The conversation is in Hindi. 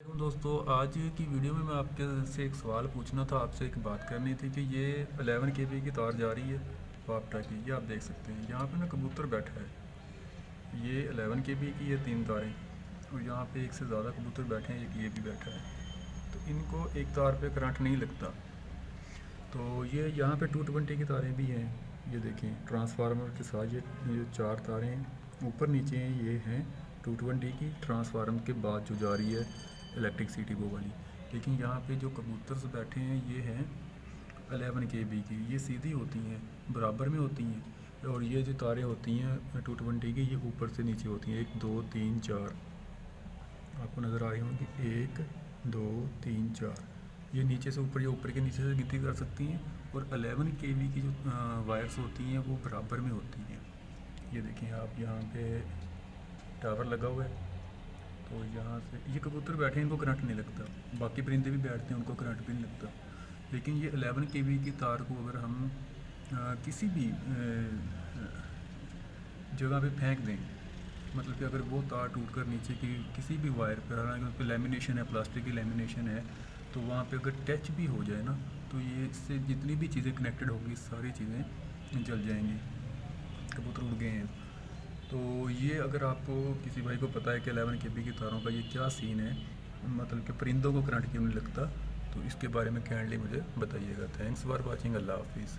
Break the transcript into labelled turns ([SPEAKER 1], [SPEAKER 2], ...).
[SPEAKER 1] दोस्तों, आज की वीडियो में मैं आपके से एक सवाल पूछना था, आपसे एक बात करनी थी कि ये 11 केबी की तार जा रही है वापटा की। ये आप देख सकते हैं, यहाँ पे ना कबूतर बैठा है। ये 11 केबी की ये 3 तारें, और यहाँ पे एक से ज़्यादा कबूतर बैठे हैं, एक ये भी बैठा है। तो इनको एक तार पे करंट नहीं लगता। तो ये यहाँ पे 220 की तारें भी हैं। ये देखें, ट्रांसफार्मर के साथ ये 4 तारें ऊपर नीचे हैं। ये हैं 220 की, ट्रांसफार्मर के बाद जो जा रही है इलेक्ट्रिसिटी वो वाली। लेकिन यहाँ पे जो कबूतर बैठे हैं ये हैं 11 केबी की। ये सीधी होती हैं, बराबर में होती हैं, और ये जो तारें होती हैं 220 की, ये ऊपर से नीचे होती हैं। 1 2 3 4 आपको नज़र आ रही होंगी। 1 2 3 4 ये नीचे से ऊपर या ऊपर के नीचे से गिनती कर सकती हैं। और 11 केवी की जो वायर्स होती हैं वो बराबर में होती हैं। ये देखिए आप, यहाँ पे टावर लगा हुआ है। तो यहाँ से ये कबूतर बैठे हैं, इनको करंट नहीं लगता। बाकी परिंदे भी बैठते हैं, उनको करंट भी नहीं लगता। लेकिन ये 11 केवी की तार को अगर हम किसी भी जगह पे फेंक दें, मतलब कि अगर वो तार टूट कर नीचे की किसी भी वायर पर, हालांकि उस पर लेमिनेशन है, प्लास्टिक की लेमिनेशन है, तो वहाँ पे अगर टच भी हो जाए ना, तो ये इससे जितनी भी चीज़ें कनेक्टेड होगी सारी चीज़ें जल जाएंगी। कबूतर उड़ गए हैं। तो ये अगर आपको किसी भाई को पता है कि 11 केबी की तारों का ये क्या सीन है, मतलब कि परिंदों को करंट क्यों नहीं लगता, तो इसके बारे में काइंडली मुझे बताइएगा। Thanks for watching. अल्लाह हाफिज़।